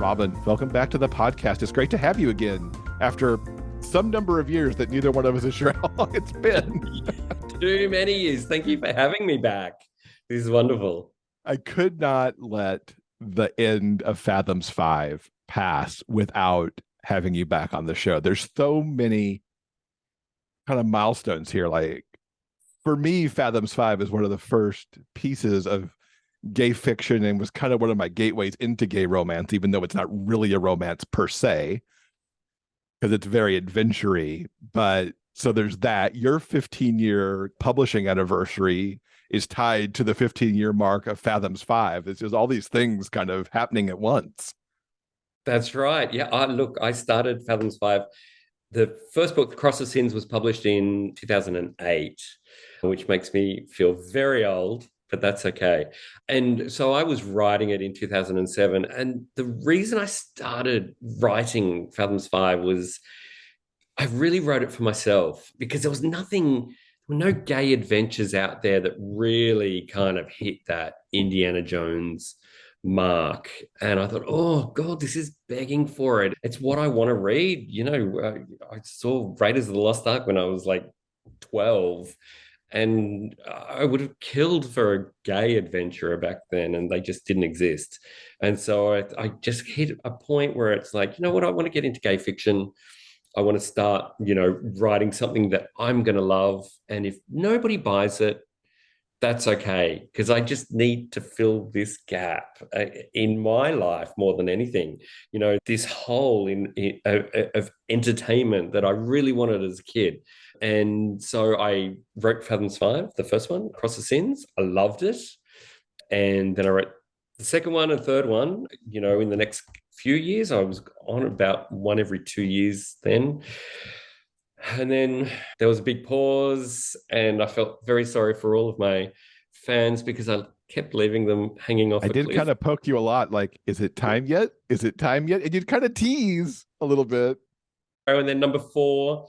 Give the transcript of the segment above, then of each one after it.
Robin, welcome back to the podcast. It's great to have you again after some number of years that neither one of us is sure how long it's been. Too many years. Thank you for having me back. This is wonderful. I could not let the end of Fathoms 5 pass without having you back on the show. There's so many kind of milestones here. Like, for me, Fathoms 5 is one of the first pieces of gay fiction and was kind of one of my gateways into gay romance, even though it's not really a romance per se, because it's very adventure-y. But so there's that. Your 15-year publishing anniversary is tied to the 15-year mark of Fathoms 5. It's just all these things kind of happening at once. That's right. Yeah, look, I started Fathoms 5. The first book, Cross of Sins, was published in 2008, which makes me feel very old, but that's okay. And so I was writing it in 2007. And the reason I started writing Fathoms 5 was I really wrote it for myself because there was nothing, no gay adventures out there that really kind of hit that Indiana Jones mark. And I thought, oh God, this is begging for it. It's what I want to read. I saw Raiders of the Lost Ark when I was like 12, and I would have killed for a gay adventurer back then, and they just didn't exist. And so I just hit a point where it's like, you know what, I want to get into gay fiction. I want to start, writing something that I'm going to love. And if nobody buys it, that's okay, because I just need to fill this gap in my life more than anything. This hole of entertainment that I really wanted as a kid. And so I wrote Fathoms 5, the first one, Cross the Sins. I loved it. And then I wrote the second one and third one, in the next few years. I was on about one every 2 years then. And then there was a big pause, and I felt very sorry for all of my fans because I kept leaving them hanging off I a did cliff. kind of poke you a lot, like, is it time yet? Is it time yet? And you'd kind of tease a little bit. And then number 5,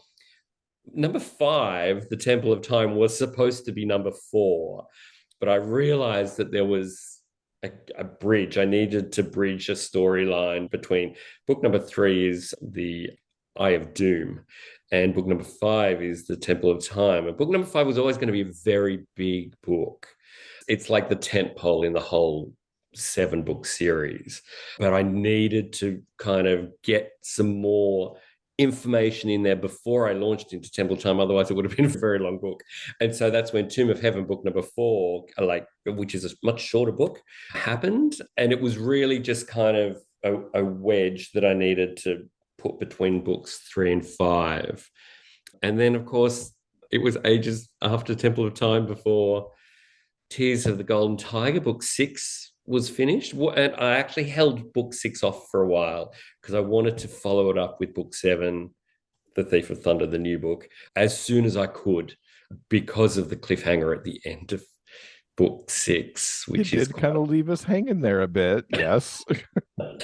The Temple of Time, was supposed to be number 4, but I realized that there was a bridge. I needed to bridge a storyline between book number 3 is The Eye of Doom, and book number 5 is The Temple of Time. And book number 5 was always going to be a very big book. It's like the tentpole in the whole 7-book series. But I needed to kind of get some more information in there before I launched into Temple Time. Otherwise, it would have been a very long book. And so that's when Tomb of Heaven, book number 4, which is a much shorter book, happened. And it was really just kind of a wedge that I needed to put between books 3 and 5. And then, of course, it was ages after Temple of Time before Tears of the Golden Tiger, book 6, was finished. And I actually held book 6 off for a while because I wanted to follow it up with book 7, The Thief of Thunder, the new book, as soon as I could, because of the cliffhanger at the end of book 6, which It is did kind of leave us hanging there a bit. Yes.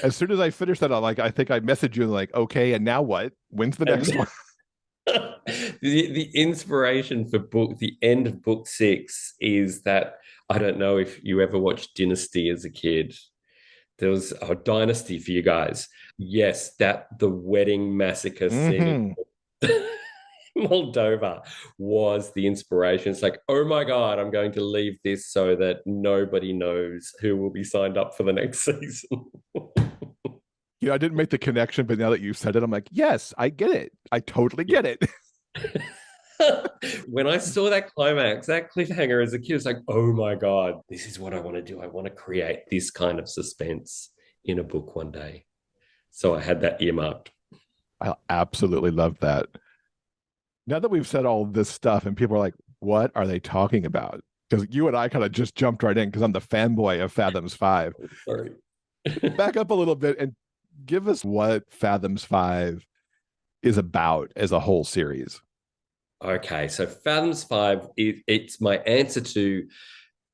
As soon as I finished that, I think I messaged you like, okay, and now what? When's the next one? the inspiration for the end of book 6 is that I don't know if you ever watched Dynasty as a kid. There was a Dynasty for you guys. Yes, that the wedding massacre scene in Moldova was the inspiration. It's like, oh my God, I'm going to leave this so that nobody knows who will be signed up for the next season. I didn't make the connection, but now that you said it, I'm like, yes, I get it. I totally get it. When I saw that climax, that cliffhanger as a kid, it's like, oh my God, this is what I want to do. I want to create this kind of suspense in a book one day. So I had that earmarked. I absolutely love that. Now that we've said all this stuff and people are like, what are they talking about? Because you and I kind of just jumped right in because I'm the fanboy of Fathoms 5. Sorry. Back up a little bit and give us what Fathoms 5 is about as a whole series. Okay, so Fathoms 5, it's my answer to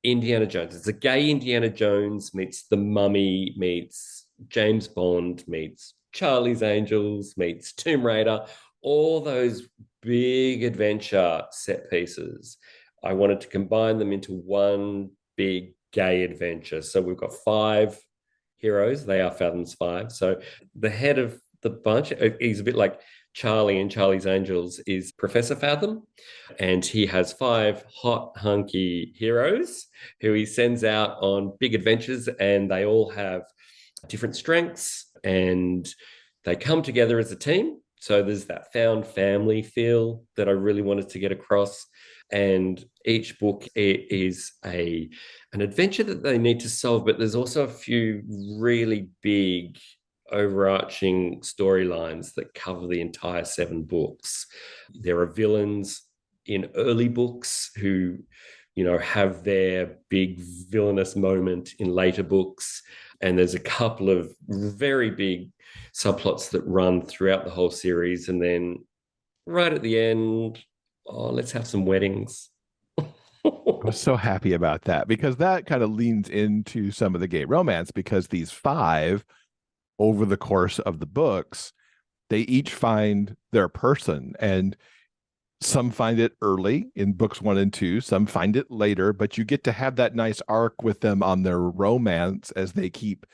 Indiana Jones. It's a gay Indiana Jones meets The Mummy, meets James Bond, meets Charlie's Angels, meets Tomb Raider, all those big adventure set pieces. I wanted to combine them into one big gay adventure. So we've got 5 heroes. They are Fathom's five. So the head of the bunch, he's a bit like Charlie and Charlie's Angels, is Professor Fathom. And he has five hot, hunky heroes who he sends out on big adventures, and they all have different strengths and they come together as a team. So there's that found family feel that I really wanted to get across. And each book is an adventure that they need to solve, but there's also a few really big overarching storylines that cover the entire seven books. There are villains in early books who, have their big villainous moment in later books. And there's a couple of very big subplots that run throughout the whole series. And then right at the end, oh, let's have some weddings. I was so happy about that because that kind of leans into some of the gay romance because these five, over the course of the books, they each find their person. And some find it early in books 1 and 2, some find it later, but you get to have that nice arc with them on their romance as they keep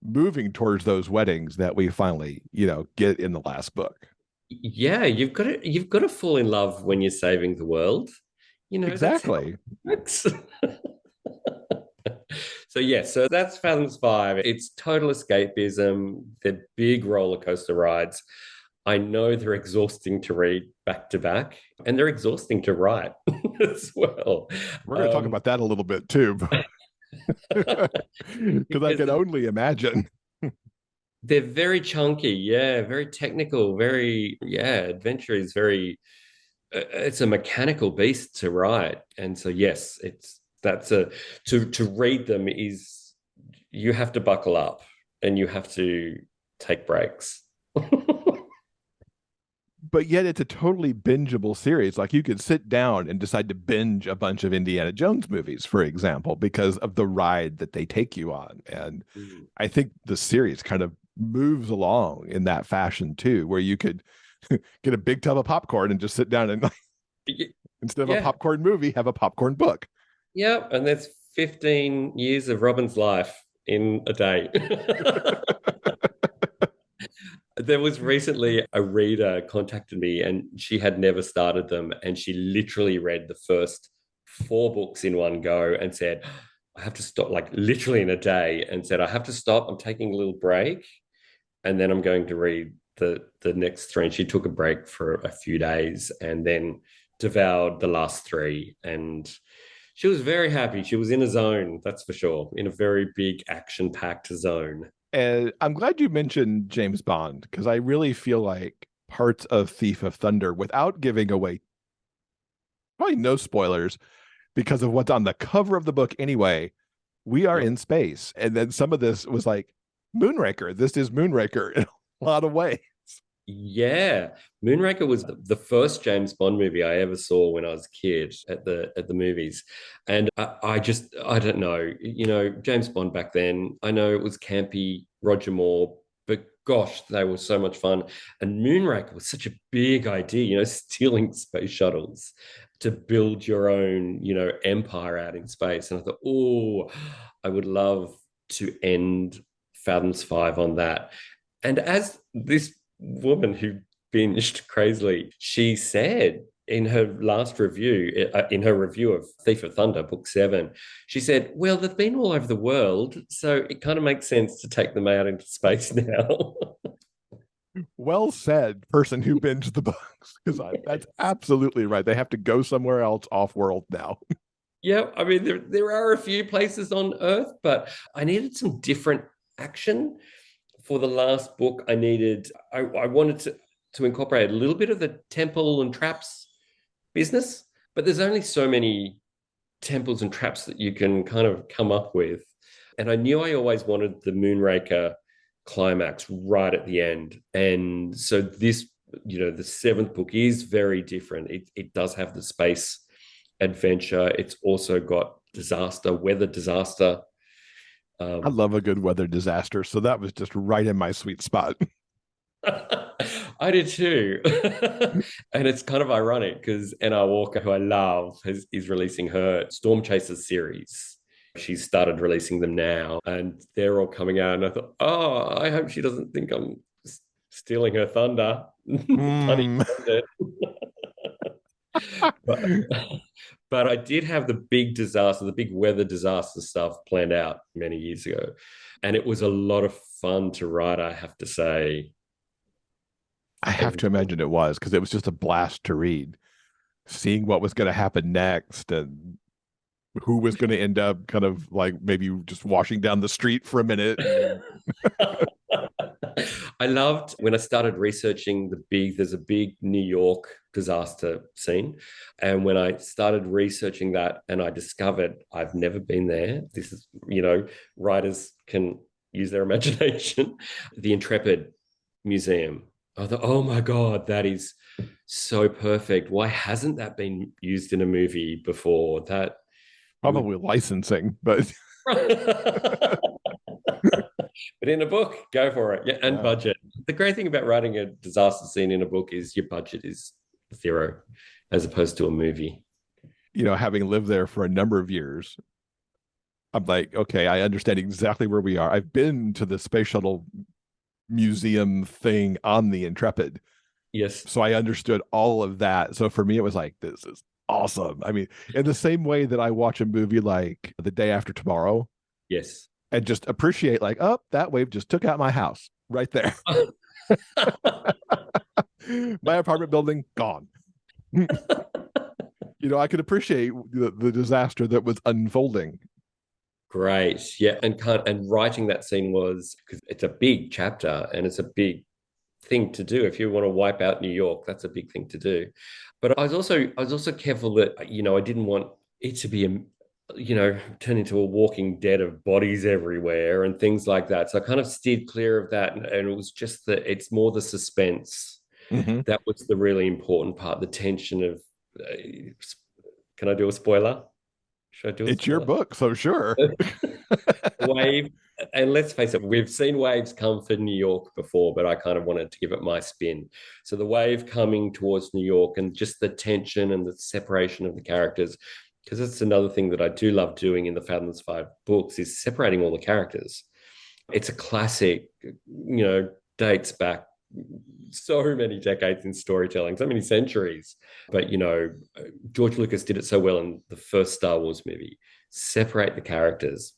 moving towards those weddings that we finally, get in the last book. Yeah, you've got to fall in love when you're saving the world. That's how Exactly. it works. So that's Fathoms 5. It's total escapism. They're big roller coaster rides. I know they're exhausting to read back to back, and they're exhausting to write as well. We're going to talk about that a little bit too, because I can only imagine. They're very chunky, yeah, very technical, very, yeah, adventure is very, it's a mechanical beast to write. And so, yes, to read them is, you have to buckle up and you have to take breaks. But yet it's a totally bingeable series. Like you could sit down and decide to binge a bunch of Indiana Jones movies, for example, because of the ride that they take you on. And I think the series kind of moves along in that fashion too, where you could get a big tub of popcorn and just sit down and instead of a popcorn movie, have a popcorn book. Yeah, and that's 15 years of Robin's life in a day. There was recently a reader contacted me and she had never started them. And she literally read the first 4 books in one go and said, I have to stop, like literally in a day, and said, I have to stop. I'm taking a little break. And then I'm going to read the next 3. And she took a break for a few days and then devoured the last 3. And she was very happy. She was in a zone, that's for sure, in a very big action-packed zone. And I'm glad you mentioned James Bond because I really feel like parts of Thief of Thunder, without giving away probably no spoilers because of what's on the cover of the book anyway, we are in space. And then some of this was like Moonraker. This is Moonraker in a lot of ways. Yeah, Moonraker was the first James Bond movie I ever saw when I was a kid at the movies, and I don't know, James Bond back then. I know it was campy, Roger Moore, but gosh, they were so much fun. And Moonraker was such a big idea, stealing space shuttles to build your own, empire out in space. And I thought, oh, I would love to end Fathoms 5 on that. And as this woman who binged crazily, she said in her last review, in her review of Thief of Thunder, book 7, she said, well, they've been all over the world, so it kind of makes sense to take them out into space now. Well said, person who binged the books, because that's absolutely right. They have to go somewhere else off world now. Yeah, I mean, there are a few places on Earth, but I needed some different action. For the last book, I wanted to incorporate a little bit of the temple and traps business, but there's only so many temples and traps that you can kind of come up with. And I knew I always wanted the Moonraker climax right at the end. And so this, the 7th book is very different. It does have the space adventure. It's also got weather disaster. I love a good weather disaster. So that was just right in my sweet spot. I did too. And it's kind of ironic because N.R. Walker, who I love, is releasing her Storm Chasers series She's started releasing them now, and they're all coming out. And I thought, oh, I hope she doesn't think I'm stealing her thunder. Pun Mm. intended. but, but I did have the big disaster, the big weather disaster stuff planned out many years ago. And it was a lot of fun to write, I have to say. I have to imagine it was, because it was just a blast to read, seeing what was going to happen next and who was going to end up kind of like maybe just washing down the street for a minute. I loved when I started researching there's a big New York disaster scene. And when I started researching that and I discovered I've never been there, this is, writers can use their imagination, the Intrepid Museum. I thought, oh my God, that is so perfect. Why hasn't that been used in a movie before? That Probably licensing, but but in a book, go for it. Yeah, and yeah. budget. The great thing about writing a disaster scene in a book is your budget is zero, as opposed to a movie. Having lived there for a number of years, I'm like, okay, I understand exactly where we are. I've been to the space shuttle museum thing on the Intrepid. Yes. So I understood all of that. So for me, it was like, this is awesome. I mean, in the same way that I watch a movie like The Day After Tomorrow Yes. and just appreciate, like, oh, that wave just took out my house right there. My apartment building, gone. I could appreciate the disaster that was unfolding. Great. Yeah. And writing that scene was, because it's a big chapter and it's a big thing to do. If you want to wipe out New York, that's a big thing to do. But I was also careful that, I didn't want it to be turn into a walking dead of bodies everywhere and things like that. So I kind of steered clear of that. And it was just that it's more the suspense. Mm-hmm. That was the really important part, the tension of, can I do a spoiler? Should I do a It's your spoiler? book, so sure. Wave, and let's face it, we've seen waves come for New York before, but I kind of wanted to give it my spin. So the wave coming towards New York and just the tension and the separation of the characters, because that's another thing that I do love doing in the Fathoms 5 books is separating all the characters. It's a classic, dates back so many decades in storytelling, so many centuries. But, George Lucas did it so well in the first Star Wars movie. Separate the characters,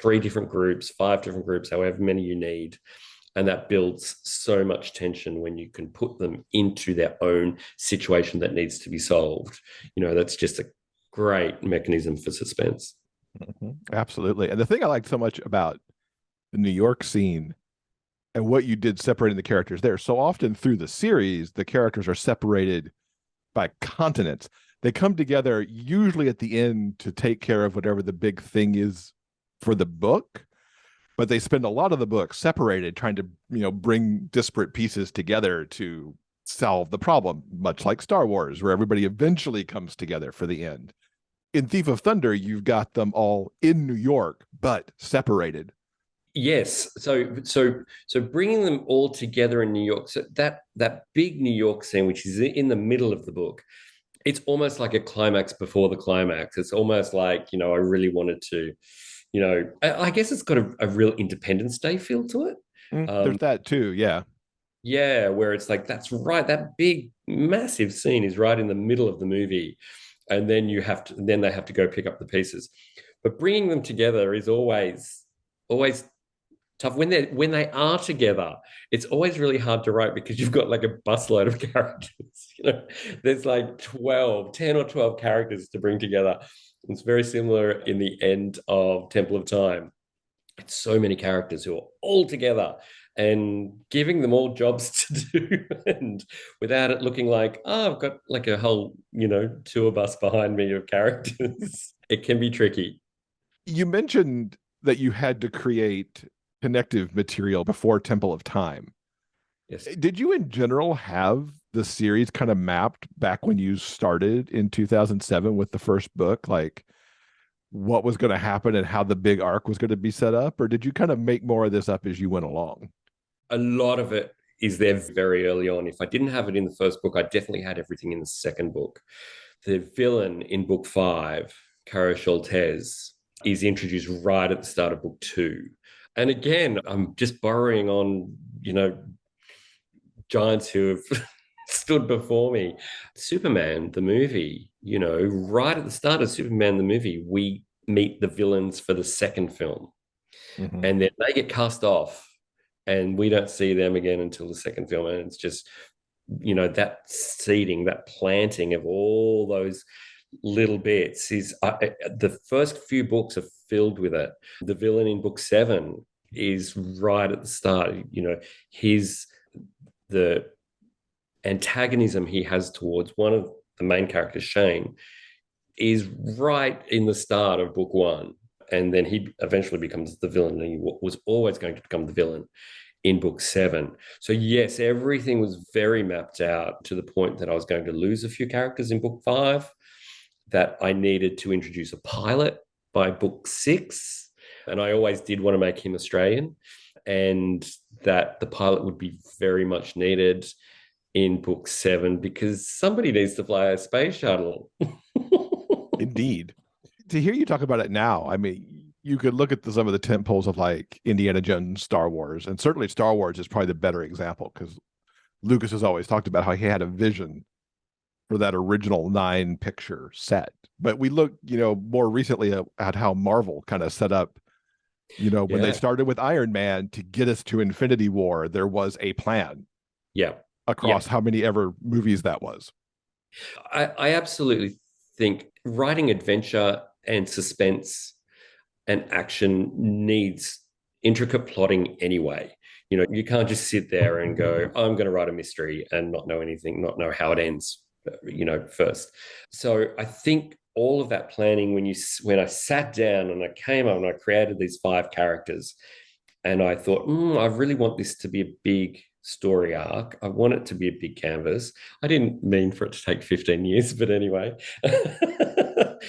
3 different groups, 5 different groups, however many you need. And that builds so much tension when you can put them into their own situation that needs to be solved. That's just a great mechanism for suspense. Mm-hmm. Absolutely. And the thing I like so much about the New York scene and what you did separating the characters there, so often through the series, the characters are separated by continents. They come together usually at the end to take care of whatever the big thing is for the book, but they spend a lot of the book separated, trying to, bring disparate pieces together to solve the problem, much like Star Wars, where everybody eventually comes together for the end. In Thief of Thunder, you've got them all in New York, but separated. Yes. So bringing them all together in New York. So that big New York scene, which is in the middle of the book, it's almost like a climax before the climax. It's almost like, I really wanted to, I guess it's got a real Independence Day feel to it. There's that too, yeah. Yeah, where it's like, that's right. That big, massive scene is right in the middle of the movie. And then they have to go pick up the pieces. But bringing them together is always tough. When they are together, it's always really hard to write because you've got like a busload of characters. There's like 10 or 12 characters to bring together. It's very similar in the end of Temple of Time. It's so many characters who are all together and giving them all jobs to do, and without it looking like, oh, I've got like a whole, tour bus behind me of characters. It can be tricky. You mentioned that you had to create connective material before Temple of Time. Yes. Did you in general have the series kind of mapped back when you started in 2007 with the first book, like what was going to happen and how the big arc was going to be set up? Or did you kind of make more of this up as you went along? A lot of it is there very early on. If I didn't have it in the first book, I definitely had everything in the second book. The villain in book 5, Caro Sholtes, is introduced right at the start of book 2. And again, I'm just borrowing on, giants who have stood before me. Superman, the movie, right at the start of Superman, the movie, we meet the villains for the second film. Mm-hmm. And then they get cast off, and we don't see them again until the second film. And it's just, that seeding, that planting of all those little bits is the first few books are filled with it. The villain in book 7 is right at the start. His the antagonism he has towards one of the main characters, Shane, is right in the start of book 1. And then he eventually becomes the villain, and he was always going to become the villain in book 7. So yes, everything was very mapped out to the point that I was going to lose a few characters in book 5, that I needed to introduce a pilot by book 6. And I always did want to make him Australian, and that the pilot would be very much needed in book 7 because somebody needs to fly a space shuttle. Indeed. To hear you talk about it now, I mean, you could look at some of the tent poles of like Indiana Jones, Star Wars, and certainly Star Wars is probably the better example because Lucas has always talked about how he had a vision for that original 9 picture set. But we look, more recently at how Marvel kind of set up, when they Yeah. started with Iron Man to get us to Infinity War, there was a plan Yeah. across Yeah. how many ever movies that was. I absolutely think writing adventure and suspense and action needs intricate plotting anyway. You can't just sit there and go, I'm going to write a mystery and not know anything, not know how it ends, first. So I think all of that planning, when I sat down and I came up and I created these 5 characters, and I thought, I really want this to be a big story arc. I want it to be a big canvas. I didn't mean for it to take 15 years, but anyway.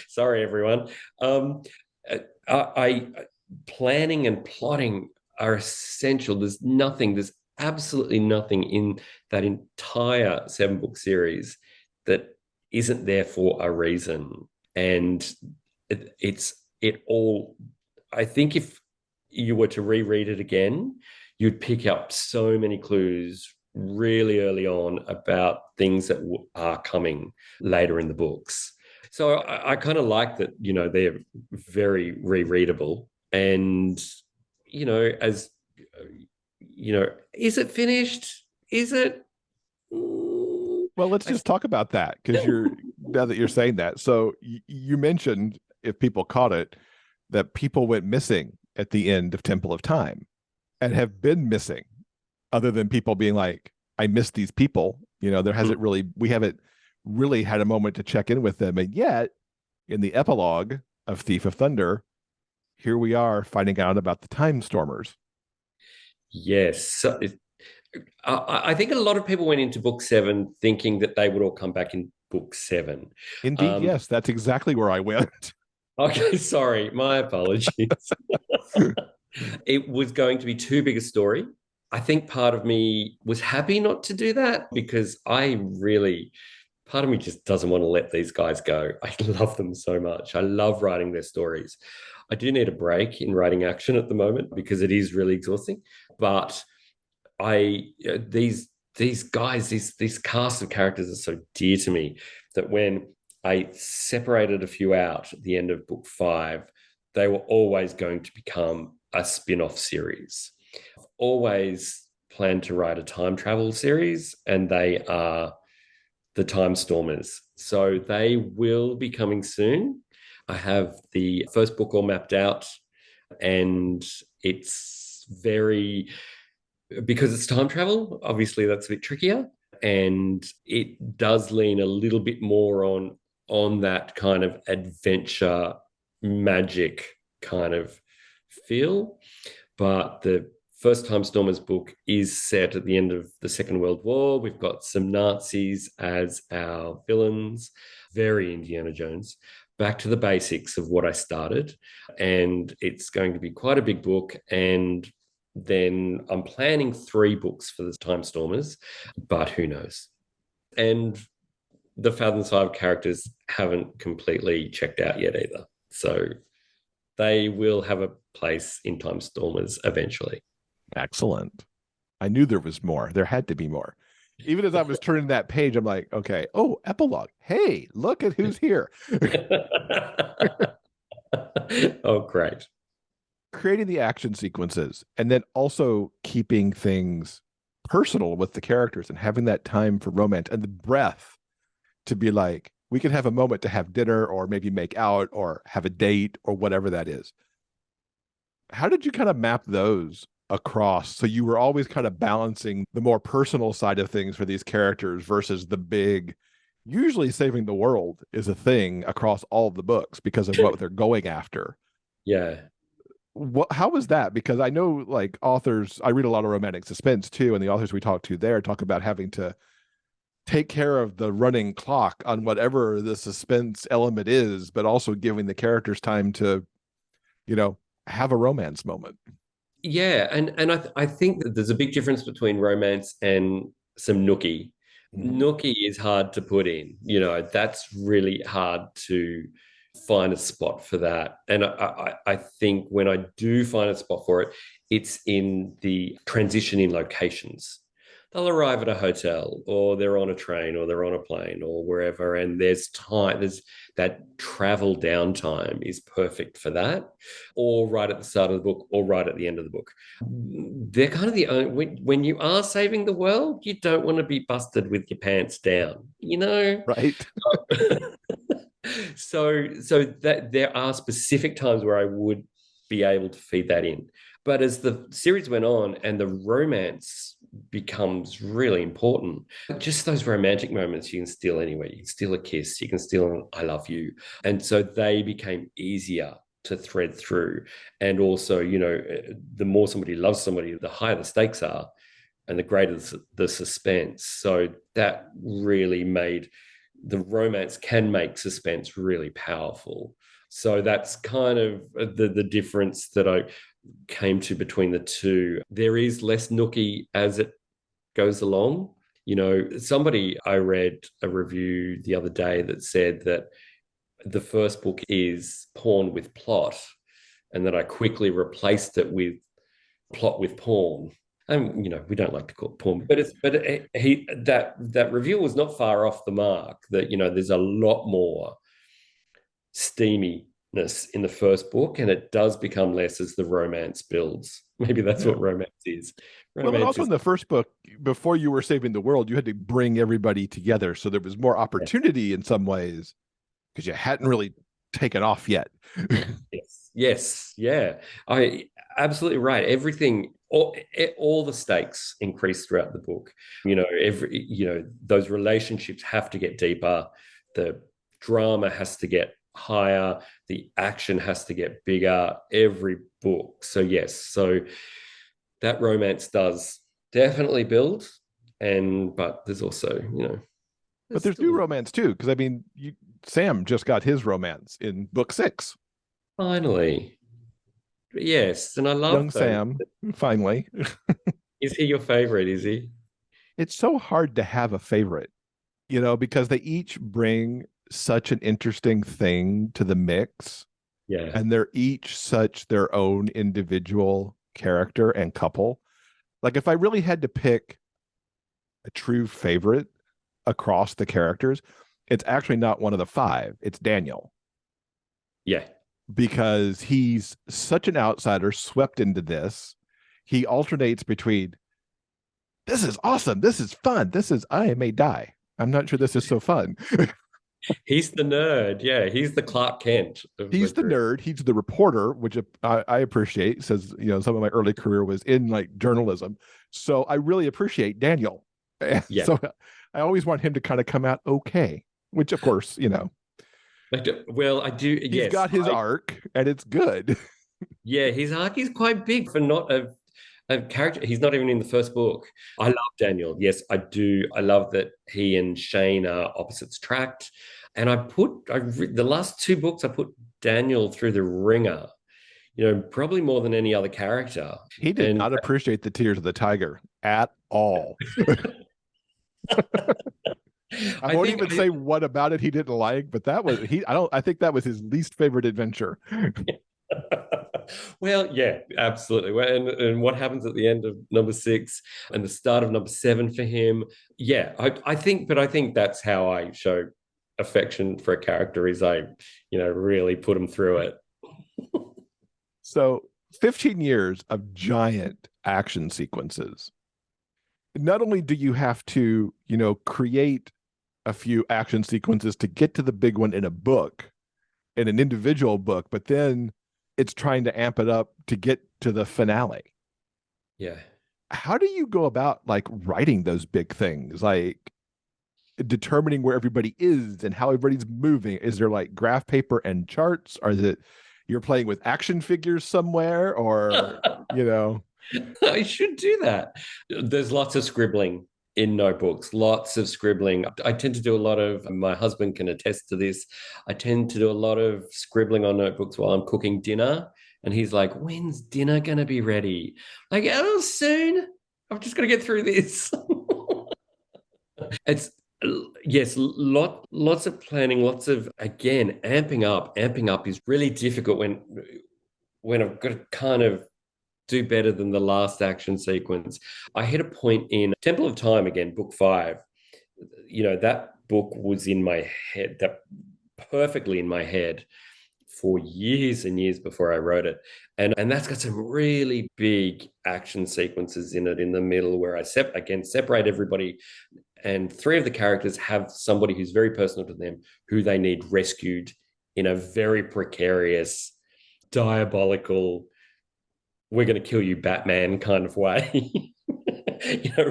Sorry, everyone. I planning and plotting are essential. There's absolutely nothing in that entire 7-book series that isn't there for a reason. And it all, I think if you were to reread it again, you'd pick up so many clues really early on about things that are coming later in the books. So I kind of like that, they're very rereadable. And, as, is it finished? Is it? Well, let's just talk about that because now that you're saying that. So you mentioned, if people caught it, that people went missing at the end of Temple of Time and have been missing, other than people being like, I miss these people. We haven't really had a moment to check in with them. And yet, in the epilogue of Thief of Thunder, here we are finding out about the Time Stormers. Yes. So I think a lot of people went into book 7 thinking that they would all come back in book 7. Indeed, yes, that's exactly where I went. Okay, sorry, my apologies. It was going to be too big a story. I think part of me was happy not to do that because part of me just doesn't want to let these guys go. I love them so much. I love writing their stories. I do need a break in writing action at the moment because it is really exhausting. But these guys, these cast of characters are so dear to me that when I separated a few out at the end of book 5, they were always going to become a spin-off series. I've always planned to write a time travel series, and they are the Time Stormers. So they will be coming soon. I have the first book all mapped out, and it's because it's time travel, obviously that's a bit trickier. And it does lean a little bit more on that kind of adventure magic kind of feel. But the first Time Stormers book is set at the end of the Second World War. We've got some Nazis as our villains, very Indiana Jones. Back to the basics of what I started. And it's going to be quite a big book. And then I'm planning 3 books for the Time Stormers, but who knows? And the Fathom 5 characters haven't completely checked out yet either. So they will have a place in Time Stormers eventually. Excellent. I knew there was more. There had to be more. Even as I was turning that page, I'm like, okay, oh, epilogue. Hey, look at who's here. Oh, great. Creating the action sequences and then also keeping things personal with the characters and having that time for romance and the breath to be like, we can have a moment to have dinner or maybe make out or have a date or whatever that is. How did you kind of map those across? So you were always kind of balancing the more personal side of things for these characters versus the big, usually saving the world is a thing across all of the books because of what they're going after. Yeah. How was that? Because I know like authors, I read a lot of romantic suspense too, and the authors we talk to there talk about having to take care of the running clock on whatever the suspense element is, but also giving the characters time to, you know, have a romance moment. Yeah, and I think that there's a big difference between romance and some nookie. Mm-hmm. Nookie is hard to put in. You know, that's really hard to find a spot for that. And I think when I do find a spot for it, it's in the transition in locations. They'll arrive at a hotel or they're on a train or they're on a plane or wherever, and there's that travel downtime is perfect for that, or right at the start of the book or right at the end of the book. They're kind of the only, when you are saving the world, you don't want to be busted with your pants down, you know? Right. So that there are specific times where I would be able to feed that in. But as the series went on and the romance becomes really important, just those romantic moments you can steal anywhere. You can steal a kiss, you can steal an I love you. And so they became easier to thread through. And also, you know, the more somebody loves somebody, the higher the stakes are and the greater the suspense. So that really made the romance can make suspense really powerful. So that's kind of the difference that I came to between the two. There is less nookie as it goes along. You know, somebody, I read a review the other day that said that the first book is porn with plot, and that I quickly replaced it with plot with porn. And you know, we don't like to call it porn, but he that review was not far off the mark. That, you know, there's a lot more steaminess in the first book, and it does become less as the romance builds. Maybe that's Yeah. what romance is. Well, and Romance also is in the first book, before you were saving the world, you had to bring everybody together. So there was more yeah, opportunity in some ways because you hadn't really taken off yet. yes, yeah. I absolutely right. Everything, all the stakes increase throughout the book. You know, those relationships have to get deeper. The drama has to get higher. The action has to get bigger. Every book. So yes, so that romance does definitely build, but there's also, you know, But there's there's new still romance too, because I mean, Sam just got his romance in book 6. finally. Yes, and I Young love those. Sam, finally. Is he your favorite? Is he? It's so hard to have a favorite, because they each bring such an interesting thing to the mix, Yeah. and they're each such their own individual character and couple. Like if I really had to pick a true favorite across the characters, it's actually not one of the 5. It's Daniel, Yeah. because he's such an outsider swept into this. He alternates between, this is awesome, this is fun, this is, I may die, I'm not sure this is so fun. He's the nerd. Yeah. He's the Clark Kent of the He's the group. nerd, he's the reporter, which I appreciate. Says, some of my early career was in like journalism, so I really appreciate Daniel. And Yeah. so I always want him to kind of come out okay, which of course, Well, I do. he's Yes. got his arc and it's good. Yeah. His arc is quite big for not a character. He's not even in the first book. I love Daniel. Yes, I do. I love that he and Shane are opposites tracked. And the last 2 books, I put Daniel through the ringer, probably more than any other character. He did And not appreciate the tears of the tiger at all. I I won't think even say what about it he didn't like, but that was I think that was his least favorite adventure. Well, yeah, absolutely. Well, and what happens at the end of number six and the start of number seven for him? Yeah, I think that's how I show affection for a character is I, really put them through it. So 15 years of giant action sequences. Not only do you have to, create a few action sequences to get to the big one in a book, in an individual book, but then it's trying to amp it up to get to the finale. Yeah. How do you go about like writing those big things? Like determining where everybody is and how everybody's moving. Is there like graph paper and charts? Or is it you're playing with action figures somewhere? Or, I should do that. There's lots of scribbling in notebooks, lots of scribbling. I tend to do a lot of, my husband can attest to this. I tend to do a lot of scribbling on notebooks while I'm cooking dinner. And he's like, when's dinner going to be ready? Like, oh, soon. I'm just going to get through this. It's, yes, lots of planning, lots of, again, amping up. Amping up is really difficult when I've got to kind of do better than the last action sequence. I hit a point in Temple of Time again, book five. That book was in my head, that perfectly in my head for years and years before I wrote it. And that's got some really big action sequences in it in the middle where I separate everybody. And three of the characters have somebody who's very personal to them, who they need rescued in a very precarious, diabolical, we're going to kill you, Batman kind of way.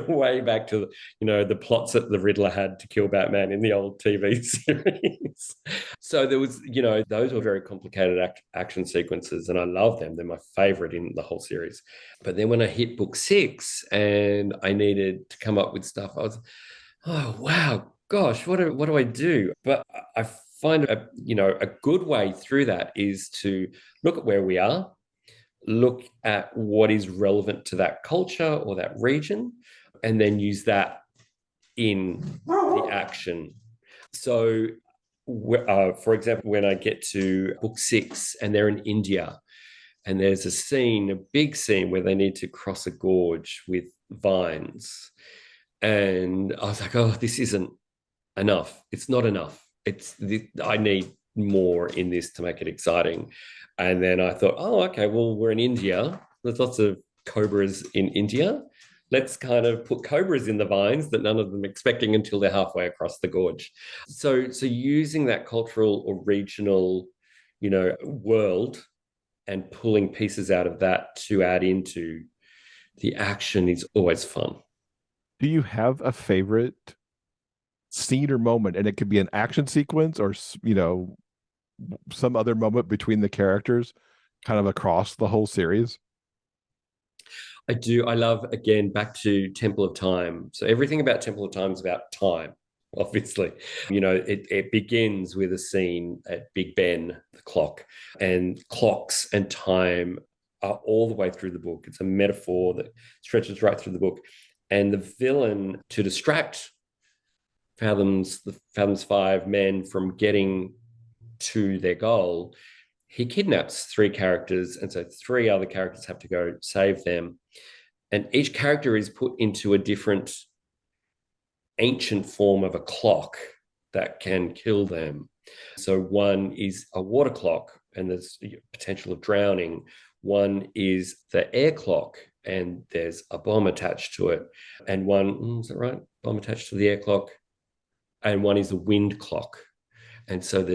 Way back to the plots that the Riddler had to kill Batman in the old TV series. So there was, those were very complicated action sequences, and I love them. They're my favorite in the whole series. But then when I hit book six and I needed to come up with stuff, I was, oh wow, gosh, what do I do? But I find a good way through that is to look at where we are, look at what is relevant to that culture or that region, and then use that in the action. So, for example, when I get to book six and they're in India, and there's a big scene where they need to cross a gorge with vines. And I was like, oh, this isn't enough. It's not enough. I need more in this to make it exciting. And then I thought, oh, okay, well, we're in India. There's lots of cobras in India. Let's kind of put cobras in the vines that none of them are expecting until they're halfway across the gorge. So using that cultural or regional, world and pulling pieces out of that to add into the action is always fun. Do you have a favorite scene or moment? And it could be an action sequence or, some other moment between the characters kind of across the whole series. I do. I love, again, back to Temple of Time. So everything about Temple of Time is about time, obviously. It begins with a scene at Big Ben, the clock, and clocks and time are all the way through the book. It's a metaphor that stretches right through the book. And the villain, to distract the Fathom's five men from getting to their goal, he kidnaps three characters, and so three other characters have to go save them. And each character is put into a different ancient form of a clock that can kill them. So one is a water clock, and there's potential of drowning. One is the air clock, and there's a bomb attached to it. And one, is that right? Bomb attached to the air clock. And one is a wind clock. And so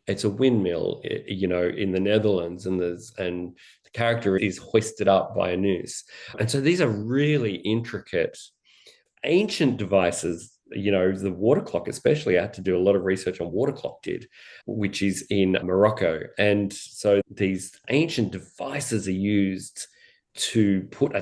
it's a windmill, in the Netherlands, and the character is hoisted up by a noose. And so these are really intricate, ancient devices. The water clock, especially, I had to do a lot of research on water clock which is in Morocco. And so these ancient devices are used to put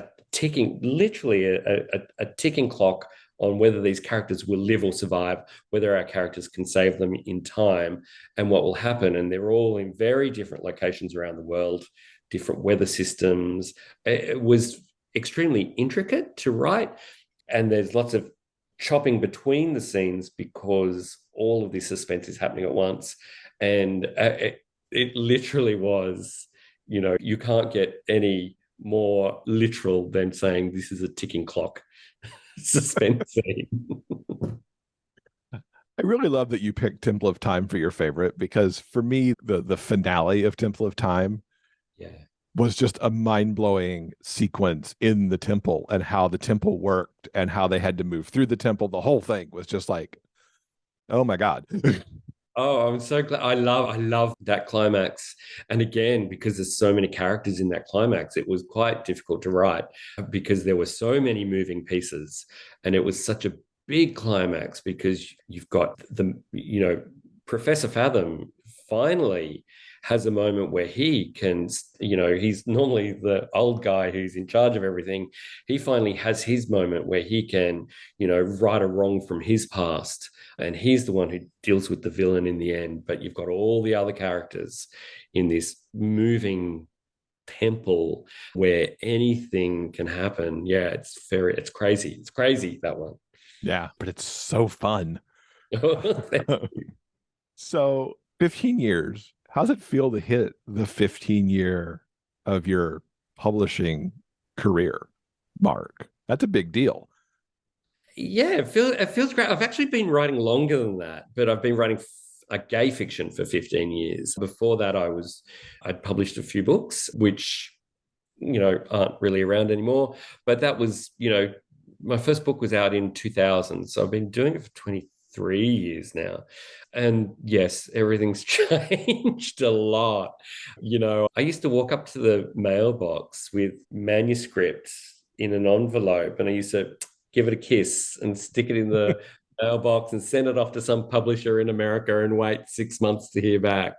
literally a ticking clock on whether these characters will live or survive, whether our characters can save them in time, and what will happen. And they're all in very different locations around the world, different weather systems. It was extremely intricate to write, and there's lots of chopping between the scenes because all of this suspense is happening at once. And it literally was You can't get any more literal than saying this is a ticking clock suspense scene. I really love that you picked Temple of Time for your favorite, because for me, the finale of Temple of Time Yeah. was just a mind-blowing sequence in the temple and how the temple worked and how they had to move through the temple. The whole thing was just like, oh my God. Oh, I'm so glad. I love that climax. And again, because there's so many characters in that climax, it was quite difficult to write because there were so many moving pieces. And it was such a big climax because you've got Professor Fathom finally has a moment where he can, he's normally the old guy who's in charge of everything. He finally has his moment where he can, right a wrong from his past, and he's the one who deals with the villain in the end. But you've got all the other characters in this moving temple where anything can happen. Yeah, it's crazy. It's crazy, that one. Yeah, but it's so fun. So 15 years, how's it feel to hit the 15-year of your publishing career mark? That's a big deal. Yeah, it feels great. I've actually been writing longer than that, but I've been writing a gay fiction for 15 years. Before that, I'd published a few books, which aren't really around anymore. But that was, my first book was out in 2000. So I've been doing it for 23 years now. And yes, everything's changed a lot. I used to walk up to the mailbox with manuscripts in an envelope, and I used to give it a kiss and stick it in the mailbox and send it off to some publisher in America and wait 6 months to hear back.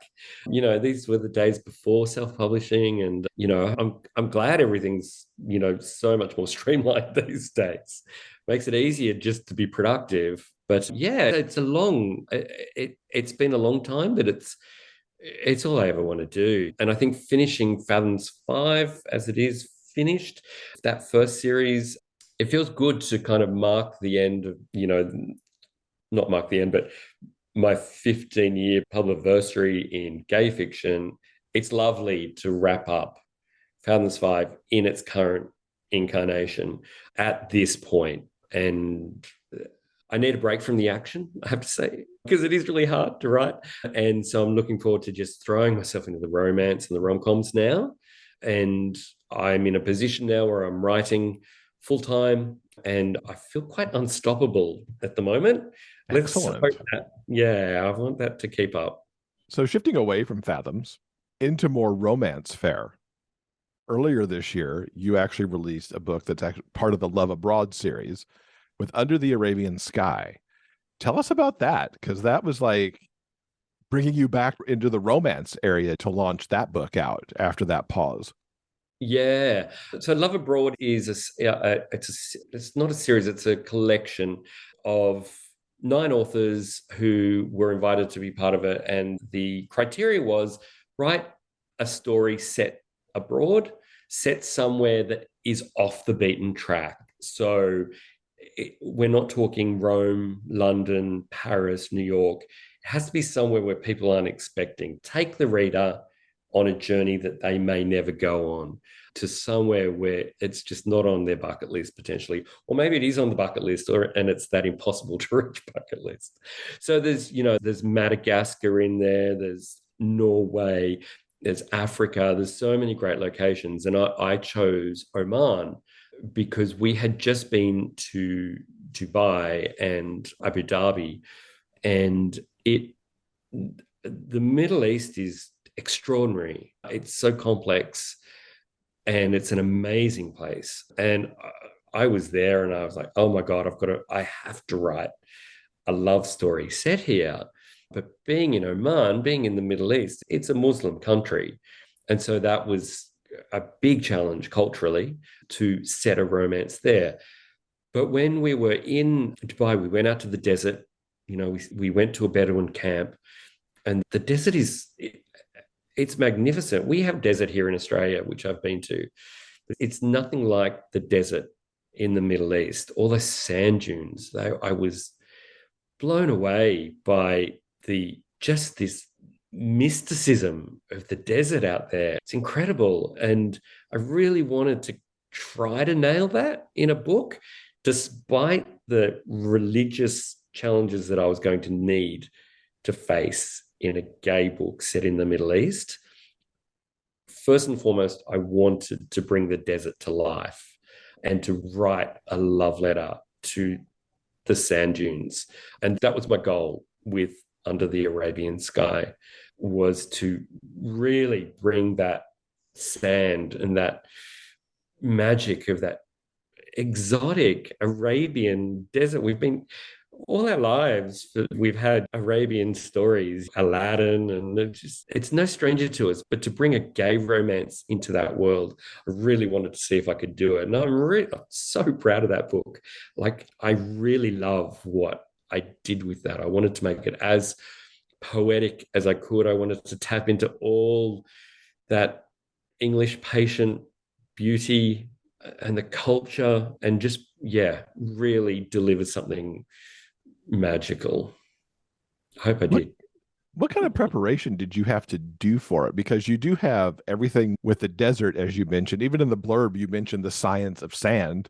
These were the days before self-publishing, and I'm glad everything's so much more streamlined these days. Makes it easier just to be productive. But yeah, it's been a long time, but it's all I ever want to do. And I think finishing Fathoms 5 as it is finished, that first series, it feels good to kind of mark the end of, not mark the end, but my 15-year anniversary in gay fiction. It's lovely to wrap up Fathoms 5 in its current incarnation at this point. And I need a break from the action, I have to say, because it is really hard to write. And so I'm looking forward to just throwing myself into the romance and the rom-coms now. And I'm in a position now where I'm writing full time, and I feel quite unstoppable at the moment. Let's hope Excellent. that, yeah, I want that to keep up. So shifting away from Fathoms into more romance fare. Earlier this year, you actually released a book that's actually part of the Love Abroad series with Under the Arabian Sky. Tell us about that, because that was like bringing you back into the romance area to launch that book out after that pause. Yeah. So Love Abroad is it's not a series, it's a collection of 9 authors who were invited to be part of it. And the criteria was write a story set abroad, set somewhere that is off the beaten track. So we're not talking Rome, London, Paris, New York. It has to be somewhere where people aren't expecting. Take the reader on a journey that they may never go on, to somewhere where it's just not on their bucket list potentially, or maybe it is on the bucket list, and it's that impossible to reach bucket list. So there's Madagascar in there, there's Norway, there's Africa, there's so many great locations. And I chose Oman because we had just been to Dubai and Abu Dhabi, and the Middle East is extraordinary. It's so complex, and it's an amazing place. And I was there, and I was like, oh my God, I have to write a love story set here. But being in Oman, being in the Middle East, it's a Muslim country. And so that was a big challenge culturally to set a romance there. But when we were in Dubai, we went out to the desert. We went to a Bedouin camp, and the desert it's magnificent. We have desert here in Australia, which I've been to. It's nothing like the desert in the Middle East. All the sand dunes. I was blown away by this mysticism of the desert out there. It's incredible. And I really wanted to try to nail that in a book, despite the religious challenges that I was going to need to face in a gay book set in the Middle East. First and foremost, I wanted to bring the desert to life and to write a love letter to the sand dunes. And that was my goal with Under the Arabian Sky, was to really bring that sand and that magic of that exotic Arabian desert. We've been all our lives, we've had Arabian stories, Aladdin, and it's no stranger to us. But to bring a gay romance into that world, I really wanted to see if I could do it. And I'm so proud of that book. Like, I really love what I did with that. I wanted to make it as poetic as I could. I wanted to tap into all that English patient beauty and the culture, and just, yeah, really deliver something magical. I hope I What did. what kind of preparation did you have to do for it? Because you do have everything with the desert, as you mentioned. Even in the blurb, you mentioned the science of sand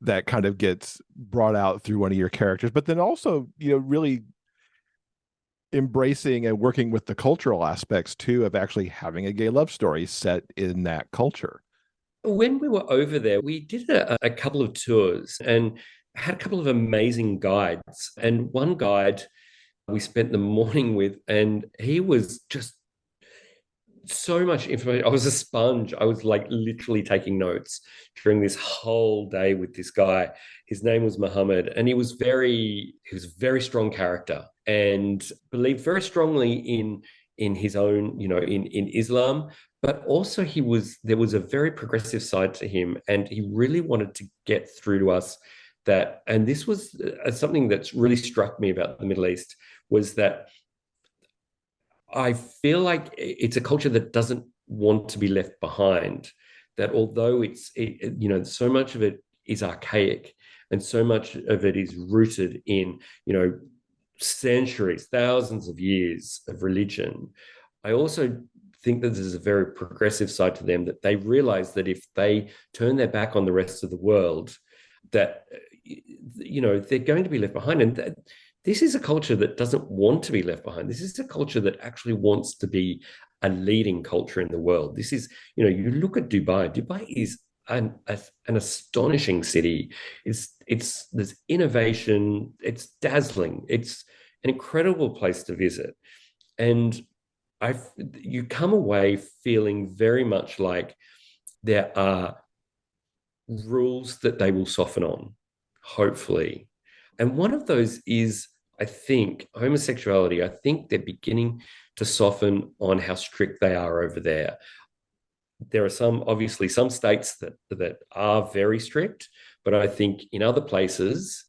that kind of gets brought out through one of your characters, but then also, really embracing and working with the cultural aspects too of actually having a gay love story set in that culture. When we were over there, we did a couple of tours and had a couple of amazing guides. And one guide we spent the morning with, and he was just so much information. I was a sponge. I was like literally taking notes during this whole day with this guy. His name was Muhammad, and he was a very strong character and believed very strongly in his own, in Islam. But also there was a very progressive side to him, and he really wanted to get through to us that, and this was something that's really struck me about the Middle East, was that I feel like it's a culture that doesn't want to be left behind. That although so much of it is archaic, and so much of it is rooted in, centuries, thousands of years of religion. I also think that there's a very progressive side to them, that they realize that if they turn their back on the rest of the world, that they're going to be left behind. And this is a culture that doesn't want to be left behind. This is a culture that actually wants to be a leading culture in the world. This is, you look at Dubai. Dubai is an astonishing city. There's innovation. It's dazzling. It's an incredible place to visit. And you come away feeling very much like there are rules that they will soften on, hopefully. And one of those is, I think, homosexuality. I think they're beginning to soften on how strict they are over there. There are obviously some states that are very strict, but I think in other places,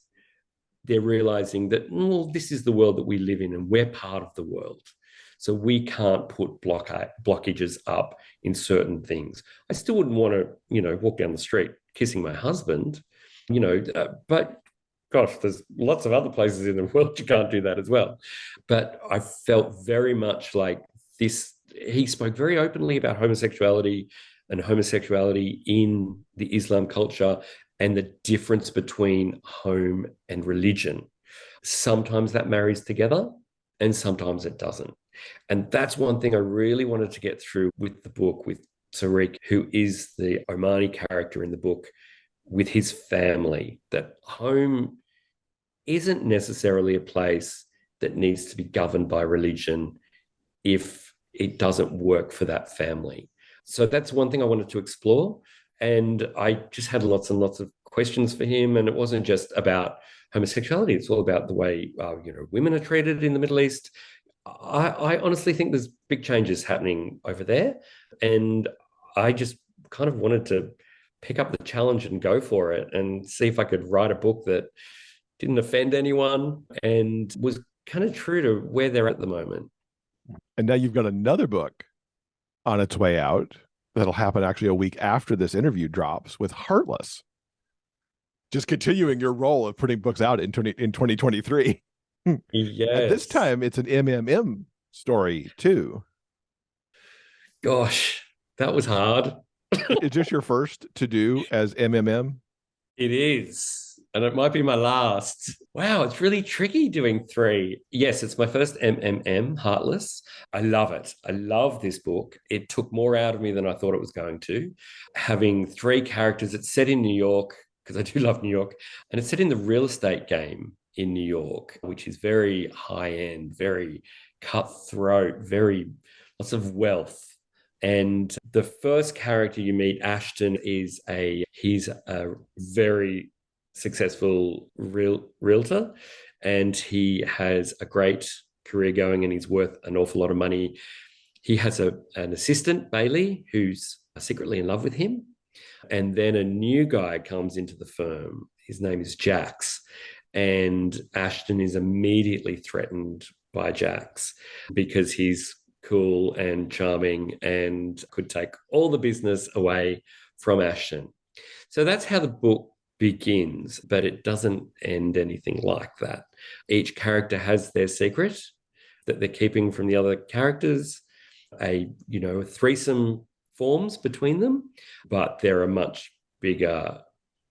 they're realizing that, well, this is the world that we live in, and we're part of the world. So we can't put blockages up in certain things. I still wouldn't want to, walk down the street kissing my husband, but gosh, there's lots of other places in the world you can't do that as well. But I felt very much like this. He spoke very openly about homosexuality and homosexuality in the Islam culture, and the difference between home and religion. Sometimes that marries together, and sometimes it doesn't. And that's one thing I really wanted to get through with the book, with Tariq, who is the Omani character in the book, with his family, that home isn't necessarily a place that needs to be governed by religion if it doesn't work for that family. So that's one thing I wanted to explore. And I just had lots and lots of questions for him. And it wasn't just about homosexuality. It's all about the way, women are treated in the Middle East. I honestly think there's big changes happening over there. And I just kind of wanted to pick up the challenge and go for it and see if I could write a book that didn't offend anyone and was kind of true to where they're at the moment. And now you've got another book on its way out that'll happen actually a week after this interview drops, with Heartless. Just continuing your role of putting books out in 2023. And this Yes. time it's an MMM story too. Gosh, that was hard. Is this your first to do as MMM? It is. And it might be my last. Wow, it's really tricky doing three. Yes, it's my first MMM, Heartless. I love it. I love this book. It took more out of me than I thought it was going to. Having three characters, it's set in New York, because I do love New York, and it's set in the real estate game in New York, which is very high end, very cutthroat, very lots of wealth. And the first character you meet, Ashton, he's a very successful realtor, and he has a great career going, and he's worth an awful lot of money. He has an assistant, Bailey, who's secretly in love with him. And then a new guy comes into the firm. His name is Jax. And Ashton is immediately threatened by Jax because he's cool and charming and could take all the business away from Ashton. So that's how the book begins, but it doesn't end anything like that. Each character has their secret that they're keeping from the other characters. A threesome forms between them, but there are much bigger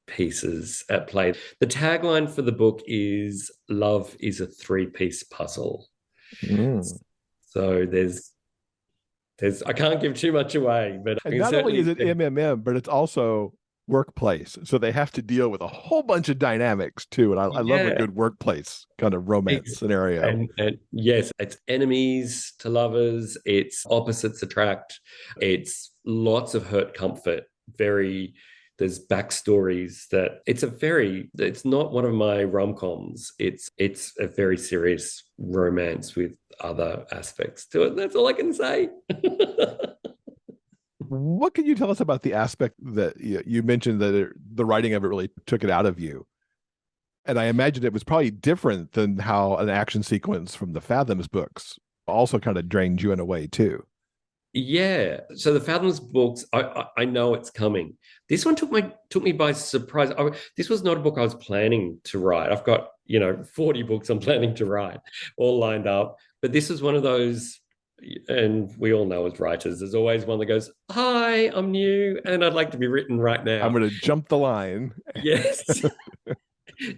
pieces at play. The tagline for the book is "Love is a three-piece puzzle." So there's I can't give too much away, but I And can not only is it certainly. MMM, but it's also workplace. So they have to deal with a whole bunch of dynamics too. And I love a Yeah. good workplace kind of romance scenario. And yes, it's enemies to lovers, it's opposites attract, it's lots of hurt comfort. There's backstories that it's not one of my rom-coms. It's a very serious romance with other aspects to it. That's all I can say. What can you tell us about the aspect that you mentioned that the writing of it really took it out of you? And I imagine it was probably different than how an action sequence from the Fathoms books also kind of drained you in a way too. Yeah. So the Fathoms books, I know it's coming. This one took me by surprise. This was not a book I was planning to write. I've got 40 books I'm planning to write, all lined up. But this is one of those, and we all know as writers, there's always one that goes, "Hi, I'm new, and I'd like to be written right I'm now." going to jump the line. Yes.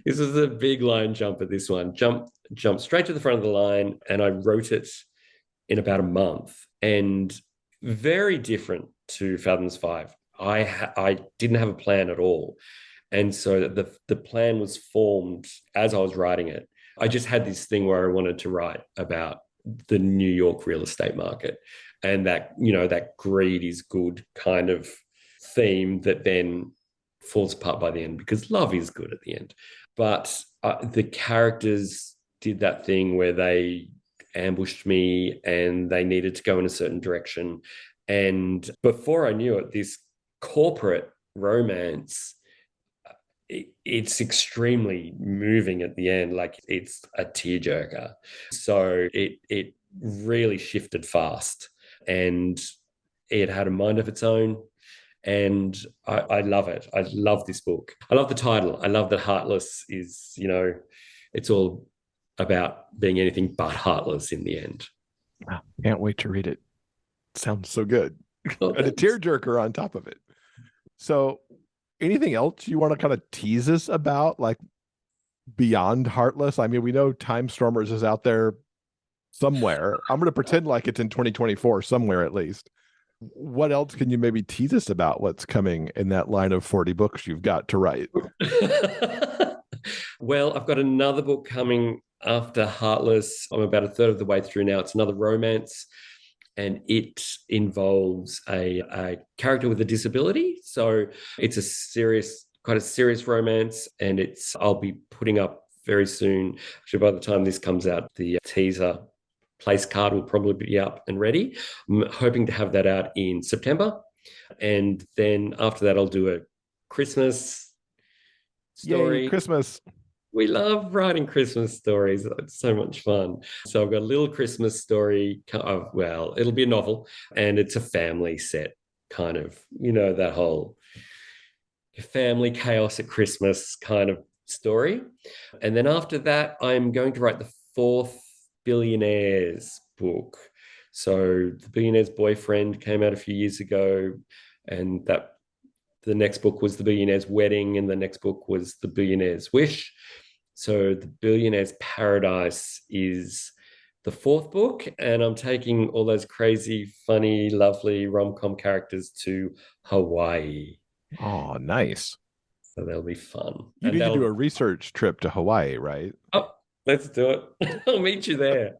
This is a big line jumper. This one jump straight to the front of the line, and I wrote it in about a month, and very different to Fathoms 5. I didn't have a plan at all, and so the plan was formed as I was writing it. I just had this thing where I wanted to write about the New York real estate market, and that greed is good kind of theme that then falls apart by the end because love is good at the end. But the characters did that thing where they ambushed me and they needed to go in a certain direction. And before I knew it, this corporate romance, it's extremely moving at the end. Like it's a tearjerker. So it really shifted fast, and it had a mind of its own. And I love it. I love this book. I love the title. I love that Heartless is, it's all about being anything but heartless in the end. Wow, can't wait to read it. Sounds so good. Oh, And a tearjerker on top of it. So anything else you want to kind of tease us about, like beyond Heartless? I mean, we know Time Stormers is out there somewhere. I'm going to pretend like it's in 2024 somewhere at least. What else can you maybe tease us about what's coming in that line of 40 books you've got to write? Well, I've got another book coming after Heartless. I'm about a third of the way through now. It's another romance, and it involves a character with a disability. So it's quite a serious romance, and I'll be putting up very soon. Actually, by the time this comes out, the teaser place card will probably be up and ready. I'm hoping to have that out in September. And then after that, I'll do a Christmas Yay, story. Christmas. We love writing Christmas stories. It's so much fun. So I've got a little Christmas story. Well, it'll be a novel, and it's a family set kind of, that whole family chaos at Christmas kind of story. And then after that, I'm going to write the fourth Billionaires book. So The Billionaire's Boyfriend came out a few years ago, and that the next book was The Billionaire's Wedding, and the next book was The Billionaire's Wish. So The Billionaire's Paradise is the fourth book, and I'm taking all those crazy, funny, lovely rom-com characters to Hawaii. Oh, nice. So that'll be fun. You And need to do that'll, a research trip to Hawaii, right? oh, let's do it. I'll meet you there.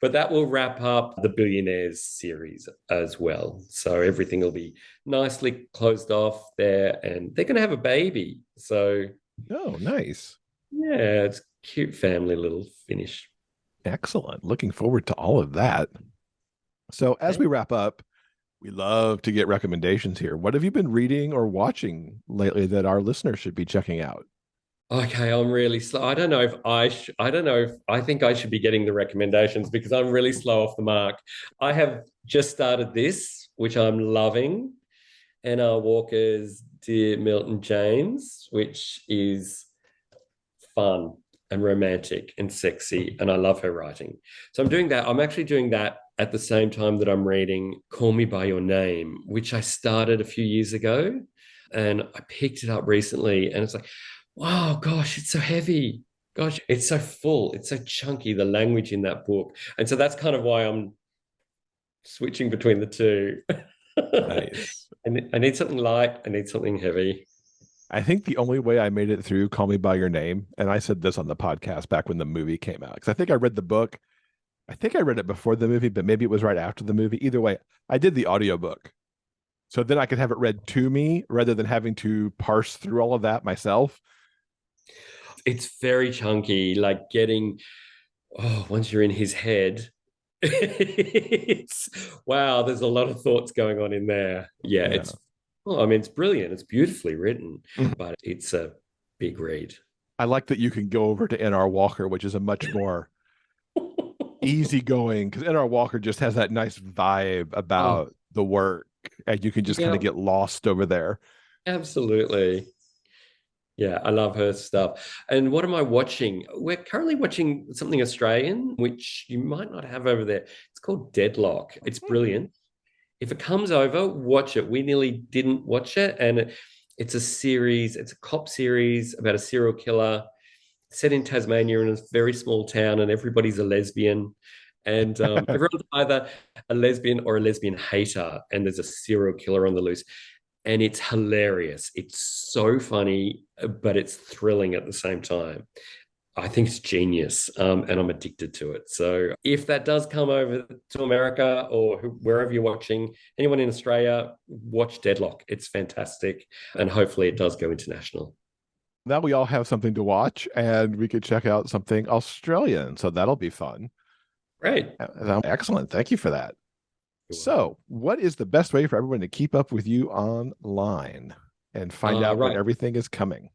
But that will wrap up the Billionaires series as well. So everything will be nicely closed off there, and they're going to have a baby. So, Oh, nice. yeah, it's cute family little finish. Excellent. Looking forward to all of that. So, as we wrap up, we love to get recommendations here. What have you been reading or watching lately that our listeners should be checking out? Okay, I'm really slow. I don't know if I don't know if I think I should be getting the recommendations because I'm really slow off the mark. I have just started this, which I'm loving. N.R. Walker's Dear Milton James, which is fun and romantic and sexy, and I love her writing. So I'm doing that. I'm actually doing that at the same time that I'm reading Call Me by Your Name, which I started a few years ago, and I picked it up recently, and it's like, wow, gosh, it's so heavy. Gosh, it's so full. It's so chunky, the language in that book. And so that's kind of why I'm switching between the two. Nice. I need something light. I need something heavy. I think the only way I made it through Call Me by Your Name, and I said this on the podcast back when the movie came out, because I think I read the book. I think I read it before the movie, but maybe it was right after the movie. Either way, I did the audiobook. So then I could have it read to me rather than having to parse through all of that myself. It's very chunky, like getting, once you're in his head, it's wow, there's a lot of thoughts going on in there. Yeah, Yeah. it's brilliant. It's beautifully written, Mm. but it's a big read. I like that you can go over to N.R. Walker, which is a much more easygoing, because N.R. Walker just has that nice vibe about Oh, the work, and you can just kind yeah, of get lost over there. absolutely. Yeah, I love her stuff. And what am I watching? We're currently watching something Australian, which you might not have over there. It's called Deadlock. It's brilliant. If it comes over, watch it. We nearly didn't watch it. And it's a series, it's a cop series about a serial killer set in Tasmania in a very small town, and everybody's a lesbian. And everyone's either a lesbian or a lesbian hater, and there's a serial killer on the loose. And it's hilarious. It's so funny, but it's thrilling at the same time. I think it's genius, and I'm addicted to it. So if that does come over to America or wherever you're watching, anyone in Australia, watch Deadlock. It's fantastic, and hopefully it does go international. Now we all have something to watch, and we could check out something Australian. So that'll be fun. Great. Excellent. Thank you for that. You're welcome. So, what is the best way for everyone to keep up with you online and find out when Right. everything is coming?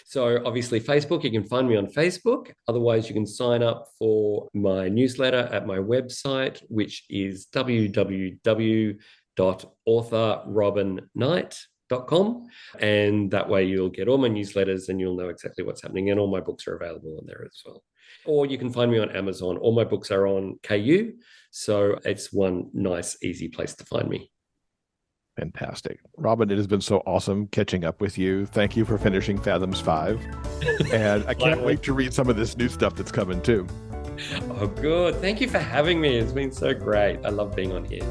So obviously Facebook, you can find me on Facebook. Otherwise, you can sign up for my newsletter at my website, which is www.authorrobinnight.com. And that way you'll get all my newsletters and you'll know exactly what's happening. And all my books are available on there as well. Or you can find me on Amazon. All my books are on KU. So it's one nice, easy place to find me. Fantastic. Robin, it has been so awesome catching up with you. Thank you for finishing Fathoms 5. And I can't wait to read some of this new stuff that's coming too. Oh, good. Thank you for having me. It's been so great. I love being on here.